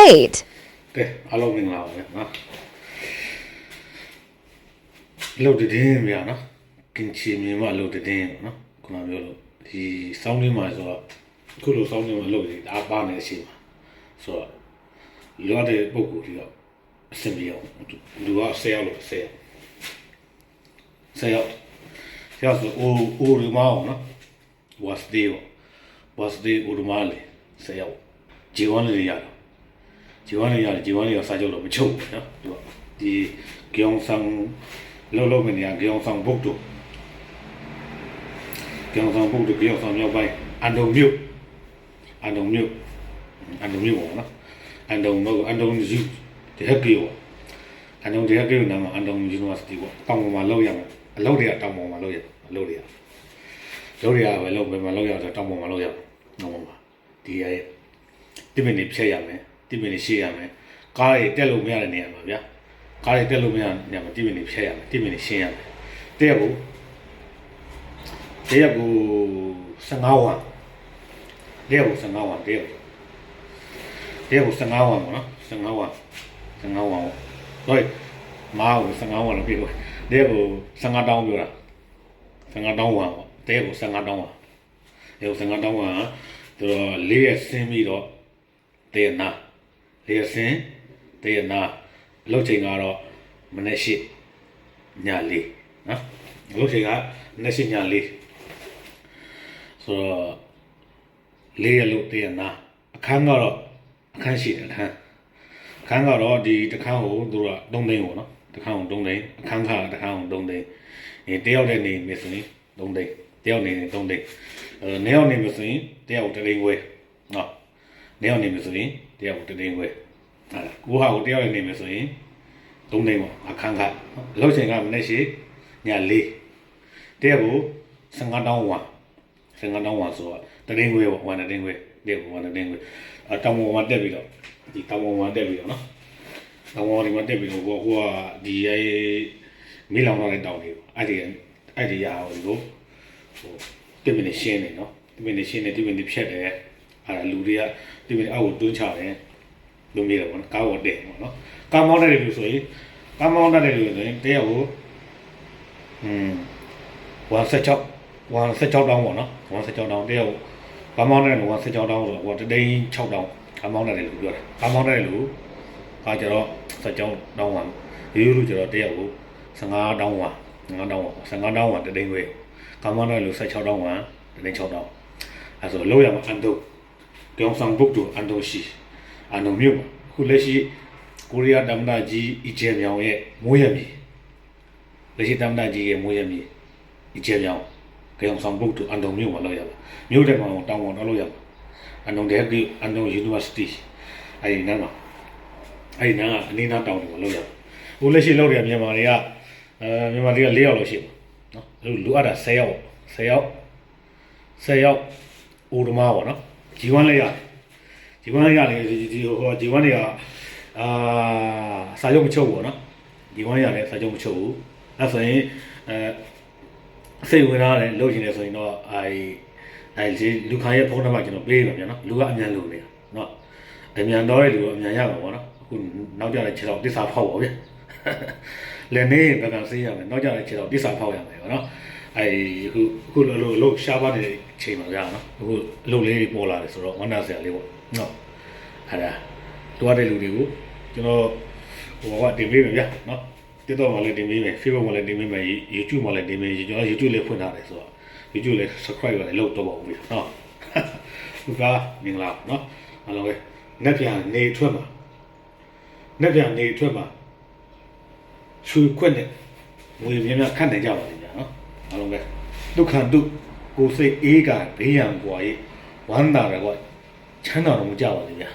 Wait. ကဲအားလုံးမင်္ဂလာပါဗျာနော်လို့တည်င်းဗျာနော်ကင်ချီမြေမှာလို့တည်င်းနော်ခုနပြောလို့ဒီစောင်းလေးမှာဆိုတော့ခုလိုစောင်းလေးမှာလို့ဒီအားပါနေရှိမှာဆိုတော့လောတဲ့ပုံကိုဒီတော့အစင်ပြောင်းလူကဆဲရောက်လို့ဆဲရောက်ဆိုအိုရမောင်းနော် was day အိုရမောင်းလေဆဲရောက်ဂျီဝန်လေးရတယ်ဂျီဝန်လေးစာချုပ်တော့မချုပ်ဘူးနော်ဒီကျောင်းဆောင်လောမင်းရကျောင်းဆောင်ဘုတ်တို့ကျောင်းဆောင်မြောက်ပိုင်းအန်ဒုံမြို့ပေါ့နော်အန်ဒုံယူတဟက်ကီပေါ့အန်ဒုံတဟက်ကီနာမအန်ဒုံ University ပေါ့တောင်ပေါ်မှာလောက်ရမယ်အလုပ်တွေကတောင်ပေါ်မှာလောက်ရအလုပ်တွေကပဲလောက်ပဲမလောက်ရဆိုတောင်ပေါ်မှာလောက်ရတောင်ပေါ်မှာဒီရဲ့တိမင်းနေဖြတ်ရမယ်တိမင်းနေရှေ့ရမယ်ကားတွေတက်လို့မရတဲ့နေရာမှာဗျာကားတွေတက်လို့မရတဲ့နေရာမှာတိမင်းနေဖြတ်ရမယ်တိမင်းနေရှင်းရမယ်တရက်ကို15ဝန်းတရက်ကို15ဝန်းပေါ့နော်15ဝန်းဟုတ်မားကို15ဝန်းလို့ပြောတရက်ကို15တောင်းပြောတာ15တောင်းဝန်းပေါ့တရက်ကို15တောင်းဝန်းဒီ15တောင်းဝန်းသူတော့၄ရက်ဆင်းပြီးတော့တရက်နာ၄ရက်ဆင်းတရက်နာအလုပ်ချိန်ကတော့မနေ့ရှိည4နော်အလုပ်ချိန်ကမနေ့ရှိည4ဆိုတော့၄ရက်လို့တရက်နာအခန်းရှိတယ်အခန်းကတော့ဒီတခန်းကိုသူက3သိန်းပေါ့နော်တခန်းကို3သိန်းအခန်းခါတခန်းကို3သိန်းတယောက်နဲ့နေမယ်ဆိုရင်3သိန်းတယောက်နေ3သိန်းနေရောက်နေမယ်ဆိုရင်တယောက်3သိန်းခွဲနော်နေရောက်နေမယ်ဆိုရင်တယောက်3သိန်းခွဲကိုဟာကိုတယောက်နေမယ်ဆိုရင်3သိန်းပေါ့အခန်းခါအလုပ်ချိန်ကမနေ့ရှိည4တယောက်ကို15တောင်းဝါဆိုတော့3သိန်းခွဲပေါ့1သိန်းခွဲတယောက်1သိန်းခွဲတောင်ပေါ်မှာတက်ပြီးတော့ဒီတောင်ပေါ်မှာတက်ပြီးတော့နော်တောင်ပေါ်ဒီမှာတက်ပြီးတော့ဟိုကဒီရဲမီလောင်တော့တဲ့တောင်တွေအဲ့ဒီရာဟိုတမင်းနေရှင်းနေနော်တမင်းနေဖြတ်တယ်အဲ့ဒါလူတွေကတမင်းအောက်ကိုတွန်းချတယ်လူမျိုးတယ်ပေါ့နော်ကားပေါ်တက်ပေါ့နော်ကားမောင်းတဲ့လူဆိုရင်တယောက်ကို16တောင်းပေါ့နော်16တောင်းတယောက်ကားမောင်းတဲ့လူ16တောင်းဆိုတော့ဟိုတသိန်း6တောင်းကားမောင်းတဲ့လူပြောတယ်ကားမောင်းတဲ့လူကကျတော့16တောင်းပါရိုးကျတော့တယောက်ကို15တောင်းပါ15တောင်းပါတသိန်းခွဲကားမောင်းတဲ့လူ16တောင်းပါတသိန်း6တောင်းအဲဆိုလောက်ရမှာအန်ဒိုကျောင်းဆောင်ဘုတ်တို့အန်ဒိုရှိအန်ဒိုမြို့ခုလက်ရှိကိုရီးယားတမန်ကြီးအီဂျေမြောင်ရဲ့မိုးရမြေလက်ရှိတမန်ကြီးရဲ့မိုးရမြေအီဂျေမြောင်ကျောင်းဆောင်ဘုတ်တို့အန်ဒိုမြို့မှာလောက်ရပါမြို့တဲ့မှာတောင်းပေါ်တော့လောက်ရပါအန်ဒိုတဲ့ကအန်ဒို University အဲဒီနားကအနီးနားတောင်းတယ်လောက်ရပါခုလက်ရှိလောက်ရမြန်မာတွေက4ယောက်လောက်ရှိပါနော်လူအပ်တာ10ယောက်အိုဒမာပေါ့နော်ဂျီဝမ်လေးဒီဟိုဂျီဝမ်တွေကစာချုပ်မချုပ်ဘူးနော်ဂျီဝမ်ရလည်းစာချုပ်မချုပ်ဘူးအဲ့ဆိုရင်စိတ်ဝင်စားတယ်လုပ်ချင်တယ်ဆိုရင်တော့အဲဒီလူခိုင်ရဲ့ဖုန်းနံပါတ်ကျွန်တော်ပေးပါဗျာနော်လူကအမြန်လို့နေတာနော်အမြန်တော့တဲ့လူကအမြန်ရမှာပေါ့နော်အခုနောက်ကြတဲ့ခြေတော်တစ္ဆာဖောက်ပါဗျာလည်းနေဘက်ကဆေးရမယ်နောက်ကြတဲ့ခြေတော်တစ္ဆာဖောက်ရမယ်ပေါ့နော်အခုလို့ရှားပါတဲ့ချိန်မှာကြာနော်အခုအလုပ်လေးတွေပေါ်လာတယ်ဆိုတော့ဝမ်းသာစရာလေးပေါ့နော်အဲ့ဒါတွားတဲ့လူတွေကိုကျွန်တော်ဟိုကတင်ပေးမယ်ဗျာနော် TikTok မှာလည်းတင်ပေးမယ် Facebook မှာလည်းတင်ပေးမယ် YouTube မှာလည်းတင်ပေးကျွန်တော် YouTube လည်းဖွင့်ထားတယ်ဆိုတော့ YouTube လည်း subscribe လည်းလုပ်တော့ပါဦးဗျာနော်ခုကမင်္ဂလာနော်အားလုံးပဲနေ့ပြန်နေထွက်မှာရွှေခွက်နဲ့ငွေများခန့်နေကြပါလိမ့်ဗျာနော်အားလုံးပဲဒုက္ခတုကိုစိတ်အေးကဘေးရန်กว่าရေးဝမ်းသာတယ်ကွာချမ်းသာတော့မကြပါဘူးဗျာ